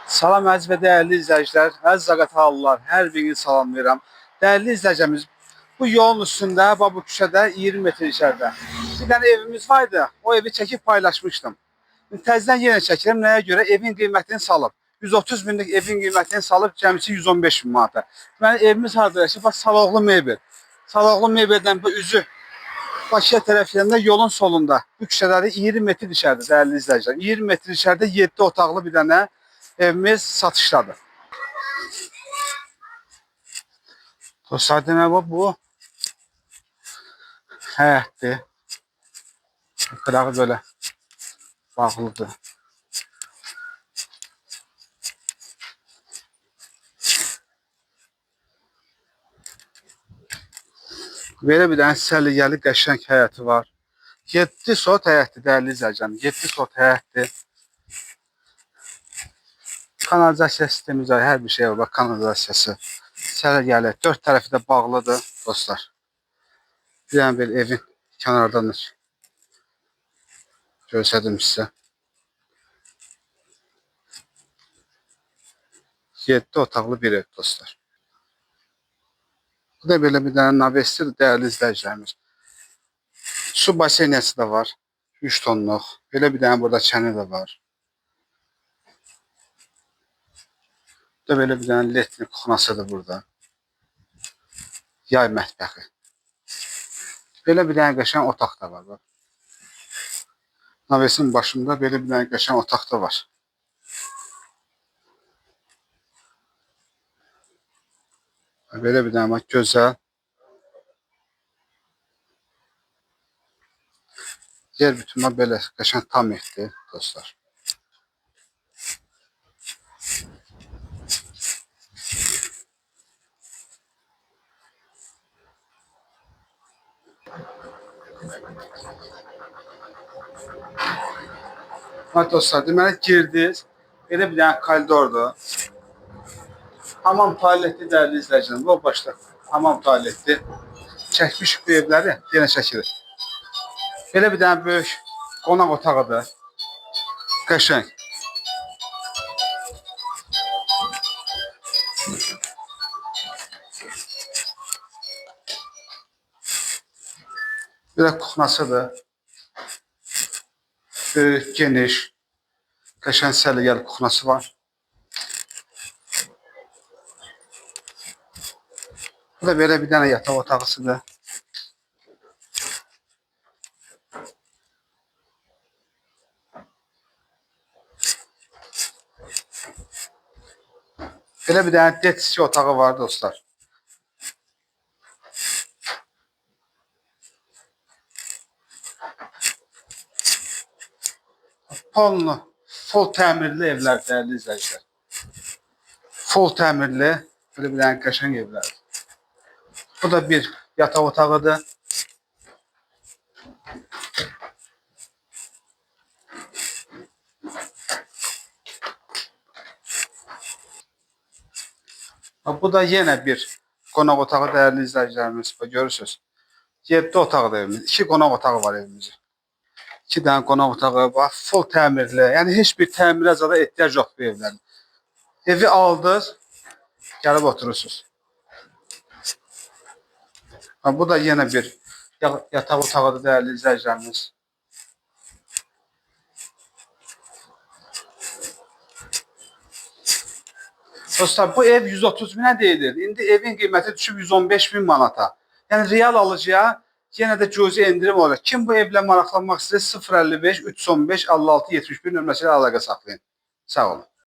Salam əziz və dəyərli izləyicilər, əziz Zaqatalılar, hər birini salamlayıram. Dəyərli izləyicimiz, bu yolun üstündə, bu küçədə 20 metr içəridə bir dənə evimiz var idi. O evi çəkib paylaşmışdım. Təzədən yenə çəkirəm. Nəyə görə? Evin qiymətini salıb. 130 minlik evin qiymətini salıb cəmisi 115 min manata. Deməli, evimiz harada yaşayır? Bax, Saloğlu mebel. Saloğlu mebeldən bu üzü Bakıya tərəf yerində yolun solunda. Bu küçələri 20 metr içəridə, dəyərli izləyicilər. 20 metr içəridə 7 otaqlı bir dənə evimiz satışdadır. Dostlar, demək bu həyətdir. Qırağı böyle bağlıdır. Belə bir dənə səliqəli qəşəng həyəti var. 7 sot həyətdir, dəyərli izləyicilər. 7 sot həyətdir. Kanalizasiya sistemi var, hər bir şey var. Bax, kanalizasiyası. Səliqəli. 4 tərəfi də bağlıdır, dostlar. Bir dənə bir evin kənardan göstərdim sizə. 7 otaqlı bir ev, dostlar. Bu da belə bir dənə navestir, dəyərli izləyicilərimiz. Su baseyniyası da var. 3 tonluq. Belə bir dənə burada çəni də var. Bu da belə bir dənə letnik kuxnasıdır burada. Yay mətbəxi. Belə bir dənə qəşəng otaq da var. Navesin başında belə bir dənə qəşəng otaq da var. Belə bir dənə gözəl. Yer bütünmə belə qəşəng tam etdi, dostlar. Dostlar, deməli girdiniz. Belə bir dənə koridordur. Hamam tualetli, dəyərli izləyicilərim. Bu başda hamam tualetli. Çəkmişik bu evləri, yenə çəkilir. Belə bir dənə böyük qonaq otağıdır. Qəşəng. Bir də kuxnasıdır. Böyük, geniş, qəşəng səliqəli kuxnası var. Bu da belə bir dənə yataq otağısıdır. Belə bir dənə detski otağı var, dostlar. Full təmirli evlər, dəyərli izləyicilər. Full təmirli, belə bir dənə qəşəng evlər. Bu da bir yataq otağıdır. Bu da yenə bir qonaq otağı, dəyərli izləyicilərimiz. Görürsünüz. 7 otaqlı evimiz. 2 qonaq otağı var evimizin. 2 dənə qonaq otağı var. Full təmirli. Yəni heç bir təmirə zada ehtiyac yox bu evlərin. Evi aldınız, gəlib oturursunuz. Bu da yenə bir yataq otağıdır, dəyərli izləyicilərimiz. Dostlar, bu ev 130 minə deyilir. İndi evin qiyməti düşüb 115 min manata. Yəni real alıcıya yenə də cüzi endirim olacaq. Kim bu evlə maraqlanmaq istəyir? 055 315 56 71 nömrəsi ilə əlaqə saxlayın. Sağ olun.